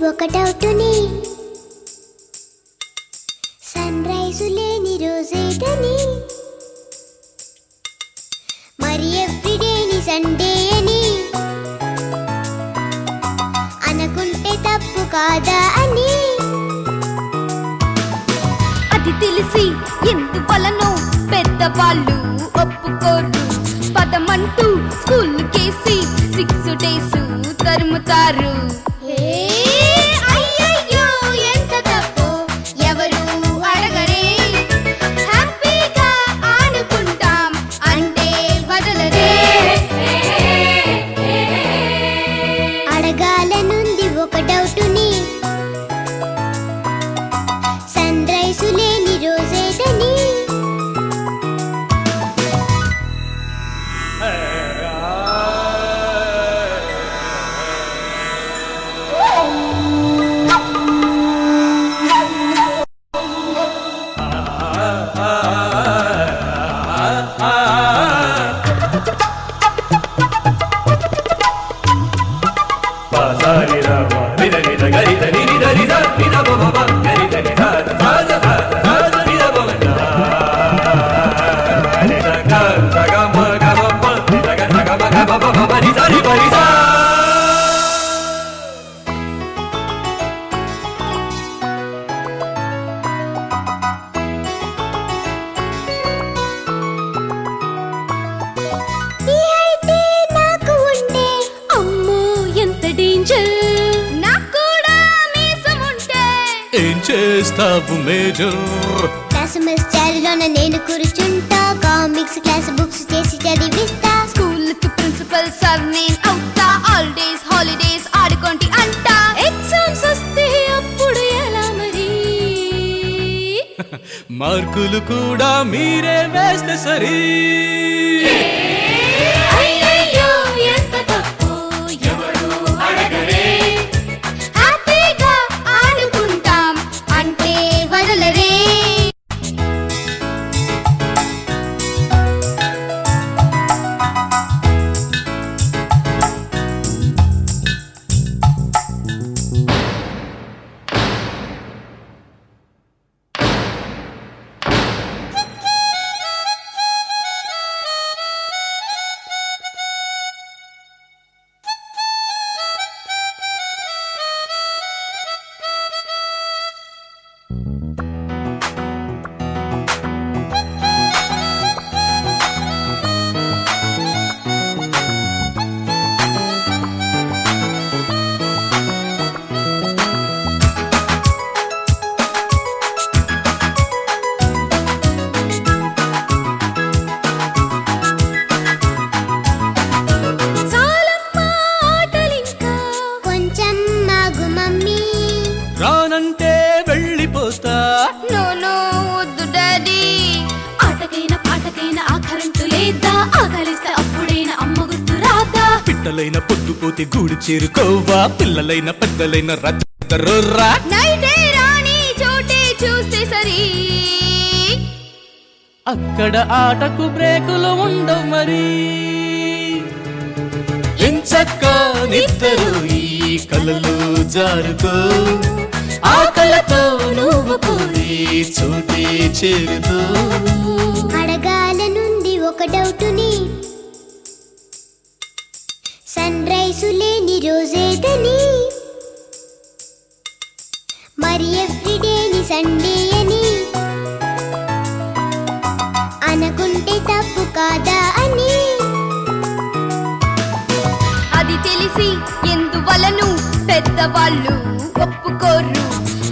ఒక డౌటుని, sun rise లేని రోజేదని, మరి ఎవ్రీడేని సండే అని అనుకుంటే తప్పు కాదా అని. అది తెలిసి ఎందువలనో పెద్దవాళ్ళు ఒప్పుకోరు. పదమంటూ స్కూల్ కేసి 6 days తరుముతారు. అయ్యయ్యో ఎంత తప్పు ఎవరు అడగరే, హ్యాపీగా ఆడుకుంటాం అంటే వదలరే. అడగాలనుంది ఒక డౌటుని, సన్ రైజు లేని రోజేదని. ఏం చేస్తావు మేజర్? క్లాస్ మిస్ చైర్లోన నేను కూర్చుంటా, కామిక్స్ క్లాస్ బుక్స్ చేసి చదివిస్తా. స్కూల్ కి ప్రిన్సిపల్ సార్ నేను అవుతా, హాలిడేస్ హాలిడేస్ ఆడుకోండి అంటా. ఎగ్జామ్స్ వస్తే అప్పుడు ఎలా మరి? మార్కులు కూడా మీరే వేస్తే సరి. అయ్యయ్యో ఎంత తప్పు ఎవరు అడగరే, హ్యాపీగా ఆడుకుంటాం అంటే వదలరే. రానంటే వెళ్ళిపోతా. నో నో వద్దు డాడీ. ఆటకైనా పాటకైనా ఆ కరెంటు లేదా, ఆకలిస్తే అప్పుడైనా అమ్మ గుర్తు రాదా. పిట్టలైన పొద్దుపోతే గూడు చేరుకోవా, పిల్లలైన పెద్దలైన రచ్చర్రా. నైటే రాణి చోటే చూస్తే సరి. అక్కడ ఆటకు బ్రేకులు ఉండవు మరి. ఎంచక్క నిద్దరు ఈ కలలు జారుకో, ఆకలతో నువ్వు కోరి చోటే చేరుతో. అడగాలనుంది ఒక డౌటుని, సన్ రైజు లేని రోజేదని, మరి ఎవ్రీడేని సండే అని అనుకుంటే తప్పు కాదా అని. అది తెలిసి ఎందువలను పెద్దవాళ్ళు ఒప్పుకోరు.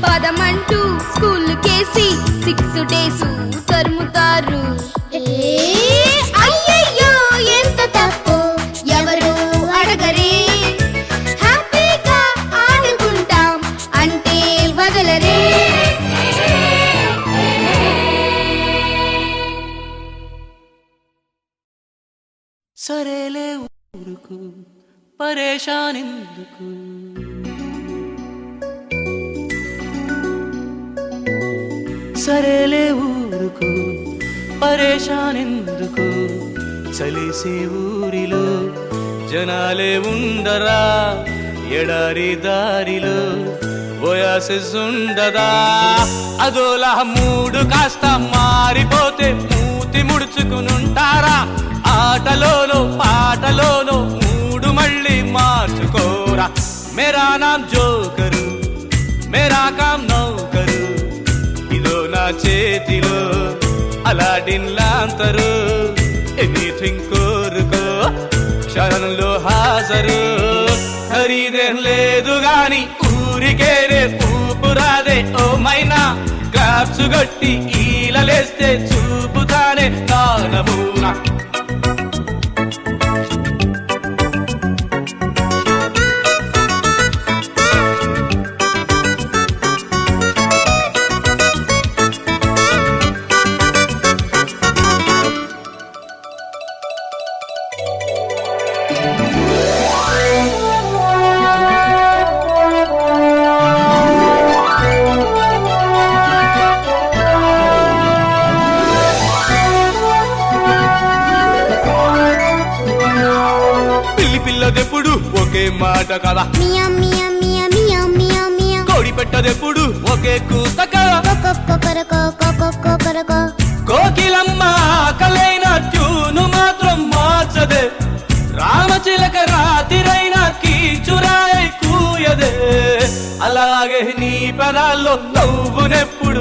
పదమంటూ స్కూల్ కేసి 6 days తరుముతారు. అయ్యయ్యో ఎంత తప్పు ఎవరు అడగరే, హ్యాపీగా ఆడుకుంటాం అంటే వదలరే. సరేలే ఊరుకు పరేషానెందుకు, సరేలే ఊరుకు పరేషానెందుకు. చలిసే ఊరిలో జనాలే ఉండరా, ఎడారి దారిలో ఓయాసిస్ ఉండదా అదోలా మూడు కాస్త మారిపోతే మూతి ముడుచుకునుంటారా ఆటలోనో పాటలోనో మూడు మళ్ళీ మార్చుకోరా మేరా నామ్ జోకరు మేరా కామ్ నౌకరు ఇదో నా చేతిలో అలాడిన్ లాంతరు ఎనీథింగ్ కోరుకో క్షణంలో హాజరు ఖరీదేం లేదు గాని ఊరికేనే ఊపురాదే ఓ మైనా క్లాప్స్ గట్టి ఈలలేస్తే చూపుతానే నా నమూనా పిల్లదెప్పుడు ఒకే మాట కదా మియా మియా మియా మియా మియా మియా కోడి పెట్టదెప్పుడు ఒకే కూత కదా కొకొకొకొరకో కొకొకొకొరకో కోకిలమ్మ ఆకలైన ట్యూను మాత్రం మార్చదే రామచిలక రాతిరైన కీచురాయి కూయదే అలాగే నీ పదాల్లో నవ్వునెప్పుడు